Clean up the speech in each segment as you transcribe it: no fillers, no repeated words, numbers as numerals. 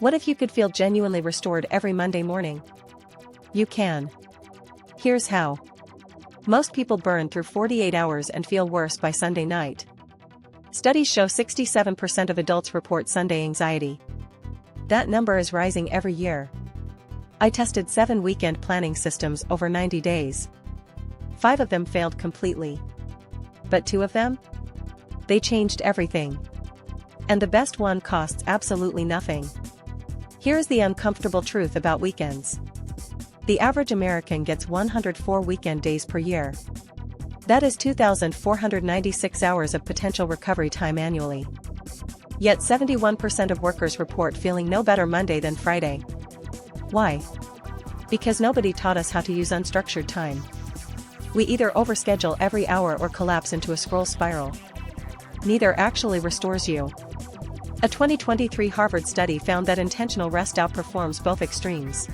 What if you could feel genuinely restored every Monday morning? You can. Here's how. Most people burn through 48 hours and feel worse by Sunday night. Studies show 67% of adults report Sunday anxiety. That number is rising every year. I tested 7 weekend planning systems over 90 days. 5 of them failed completely. But 2 of them? They changed everything. And the best one costs absolutely nothing. Here's the uncomfortable truth about weekends. The average American gets 104 weekend days per year. That is 2,496 hours of potential recovery time annually. Yet 71% of workers report feeling no better Monday than Friday. Why? Because nobody taught us how to use unstructured time. We either overschedule every hour or collapse into a scroll spiral. Neither actually restores you. A 2023 Harvard study found that intentional rest outperforms both extremes.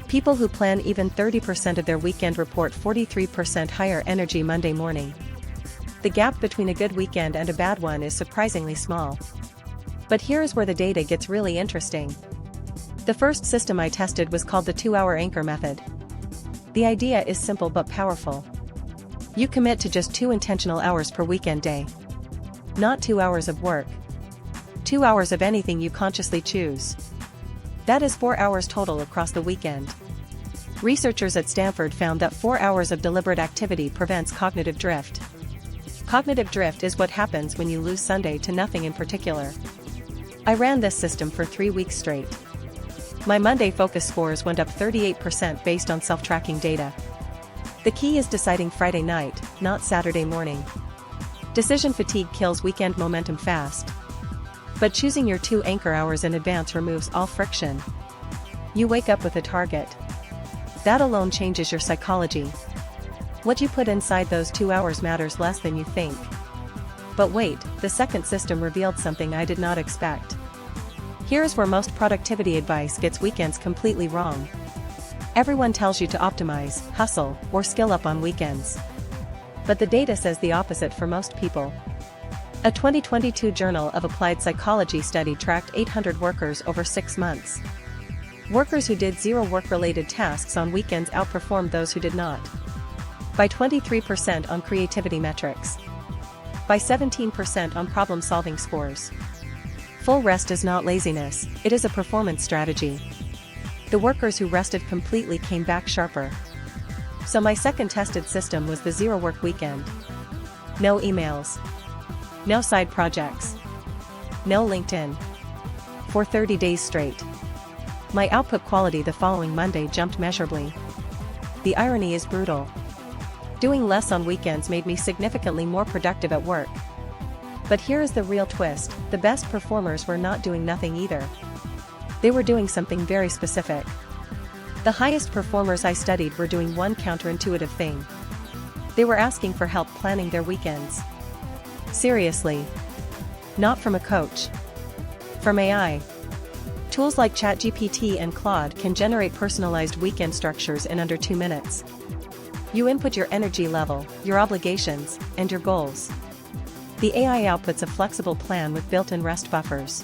People who plan even 30% of their weekend report 43% higher energy Monday morning. The gap between a good weekend and a bad one is surprisingly small. But here's where the data gets really interesting. The first system I tested was called the 2-hour anchor method. The idea is simple but powerful. You commit to just 2 intentional hours per weekend day. Not 2 hours of work. 2 hours of anything you consciously choose. That is 4 hours total across the weekend. Researchers at Stanford found that 4 hours of deliberate activity prevents cognitive drift. Cognitive drift is what happens when you lose Sunday to nothing in particular. I ran this system for 3 weeks straight. My Monday focus scores went up 38% based on self-tracking data. The key is deciding Friday night, not Saturday morning. Decision fatigue kills weekend momentum fast. But choosing your 2 anchor hours in advance removes all friction. You wake up with a target. That alone changes your psychology. What you put inside those 2 hours matters less than you think. But wait, the second system revealed something I did not expect. Here's where most productivity advice gets weekends completely wrong. Everyone tells you to optimize, hustle, or skill up on weekends. But the data says the opposite for most people. A 2022 Journal of Applied Psychology study tracked 800 workers over 6 months. Workers who did 0 work-related tasks on weekends outperformed those who did not. By 23% on creativity metrics. By 17% on problem-solving scores. Full rest is not laziness, it is a performance strategy. The workers who rested completely came back sharper. So my second tested system was the 0 work weekend. No emails. No side projects. No LinkedIn. For 30 days straight. My output quality the following Monday jumped measurably. The irony is brutal. Doing less on weekends made me significantly more productive at work. But here is the real twist, the best performers were not doing nothing either. They were doing something very specific. The highest performers I studied were doing one counterintuitive thing. They were asking for help planning their weekends. Seriously. Not from a coach. From AI. Tools like ChatGPT and Claude can generate personalized weekend structures in under 2 minutes. You input your energy level, your obligations, and your goals. The AI outputs a flexible plan with built-in rest buffers.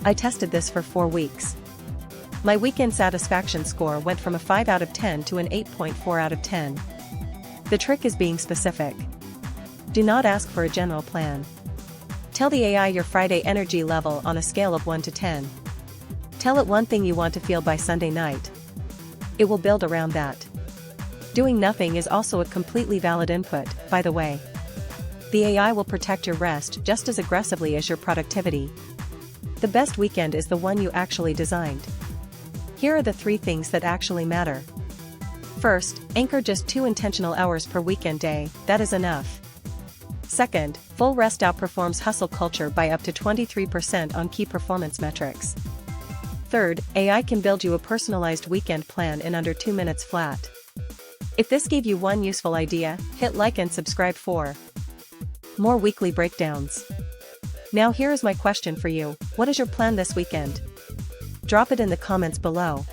I tested this for 4 weeks. My weekend satisfaction score went from a 5 out of 10 to an 8.4 out of 10. The trick is being specific. Do not ask for a general plan. Tell the AI your Friday energy level on a scale of 1 to 10. Tell it one thing you want to feel by Sunday night. It will build around that. Doing nothing is also a completely valid input, by the way. The AI will protect your rest just as aggressively as your productivity. The best weekend is the one you actually designed. Here are the 3 things that actually matter. First, anchor just 2 intentional hours per weekend day, that is enough. Second, full rest outperforms hustle culture by up to 23% on key performance metrics. Third, AI can build you a personalized weekend plan in under 2 minutes flat. If this gave you one useful idea, hit like and subscribe for more weekly breakdowns. Now here is my question for you, what is your plan this weekend? Drop it in the comments below.